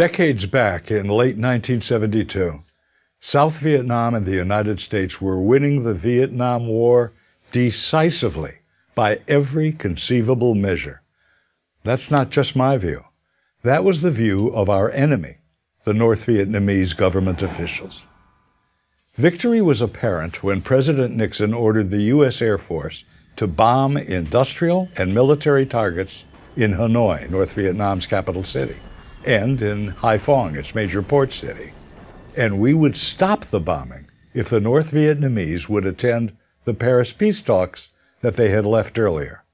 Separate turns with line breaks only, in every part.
Decades back, in late 1972, South Vietnam and the United States were winning the Vietnam War decisively by every conceivable measure. That's not just my view. That was the view of our enemy, the North Vietnamese government officials. Victory was apparent when President Nixon ordered the U.S. Air Force to bomb industrial and military targets in Hanoi, North Vietnam's capital city, and in Hai Phong, its major port city. And we would stop the bombing if the North Vietnamese would attend the Paris peace talks that they had left earlier.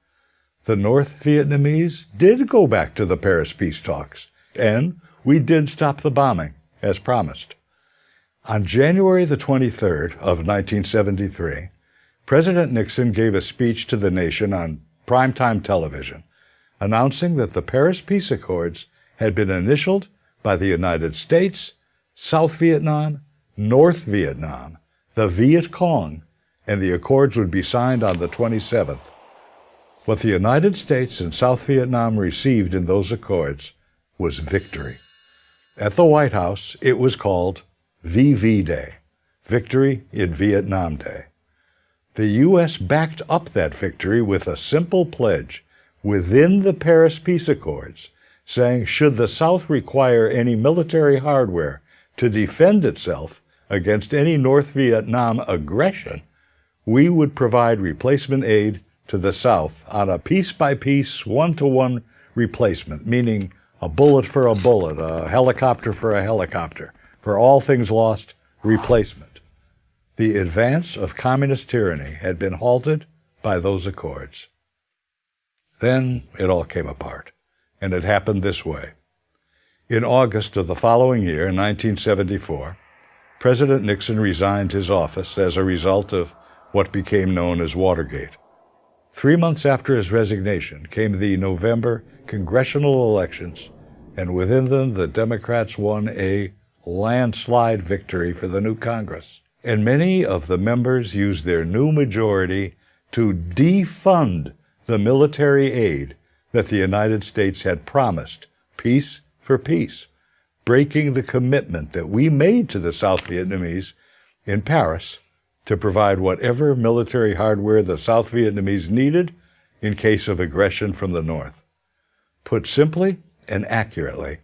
The North Vietnamese did go back to the Paris peace talks, and we did stop the bombing, as promised. On January the 23rd of 1973, President Nixon gave a speech to the nation on primetime television, announcing that the Paris Peace Accords had been initialed by the United States, South Vietnam, North Vietnam, the Viet Cong, and the accords would be signed on the 27th. What the United States and South Vietnam received in those accords was victory. At the White House, it was called VV Day, Victory in Vietnam Day. The U.S. backed up that victory with a simple pledge within the Paris Peace Accords, saying should the South require any military hardware to defend itself against any North Vietnam aggression, we would provide replacement aid to the South on a piece-by-piece, one-to-one replacement, meaning a bullet for a bullet, a helicopter for a helicopter. For all things lost, replacement. The advance of communist tyranny had been halted by those accords. Then it all came apart, and it happened this way. In August of the following year, 1974, President Nixon resigned his office as a result of what became known as Watergate. 3 months after his resignation came the November congressional elections, and within them the Democrats won a landslide victory for the new Congress. And many of the members used their new majority to defund the military aid that the United States had promised, peace for peace, breaking the commitment that we made to the South Vietnamese in Paris to provide whatever military hardware the South Vietnamese needed in case of aggression from the North. Put simply and accurately,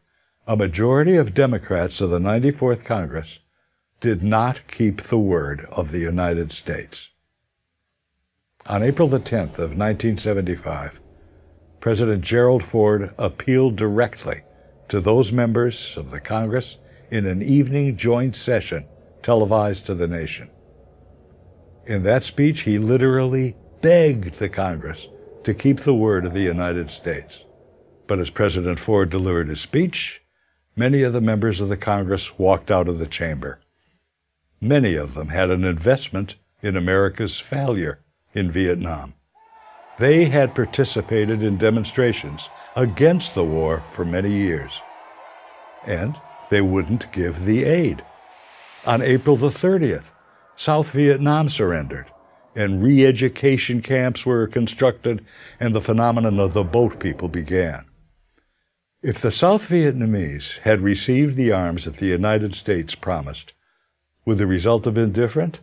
a majority of Democrats of the 94th Congress did not keep the word of the United States. On April the 10th of 1975, President Gerald Ford appealed directly to those members of the Congress in an evening joint session televised to the nation. In that speech, he literally begged the Congress to keep the word of the United States. But as President Ford delivered his speech, many of the members of the Congress walked out of the chamber. Many of them had an investment in America's failure in Vietnam. They had participated in demonstrations against the war for many years, and they wouldn't give the aid. On April the 30th, South Vietnam surrendered, and re-education camps were constructed, and the phenomenon of the boat people began. If the South Vietnamese had received the arms that the United States promised, would the result have been different?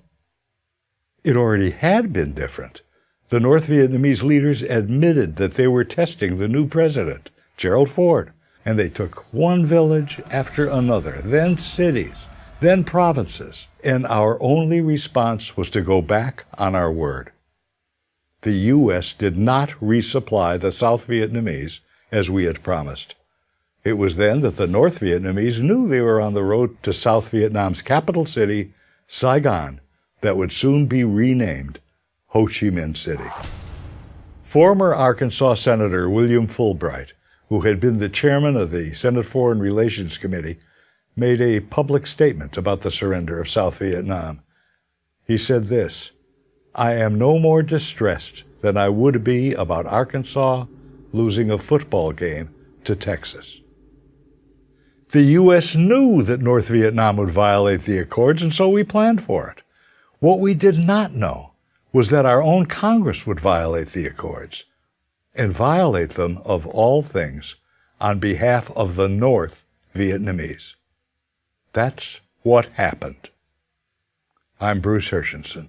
It already had been different. The North Vietnamese leaders admitted that they were testing the new president, Gerald Ford, and they took one village after another, then cities, then provinces, and our only response was to go back on our word. The U.S. did not resupply the South Vietnamese as we had promised. It was then that the North Vietnamese knew they were on the road to South Vietnam's capital city, Saigon, that would soon be renamed Ho Chi Minh City. Former Arkansas Senator William Fulbright, who had been the chairman of the Senate Foreign Relations Committee, made a public statement about the surrender of South Vietnam. He said this, "I am no more distressed than I would be about Arkansas losing a football game to Texas." The U.S. knew that North Vietnam would violate the accords, and so we planned for it. What we did not know was that our own Congress would violate the accords, and violate them, of all things, on behalf of the North Vietnamese. That's what happened. I'm Bruce Hershenson.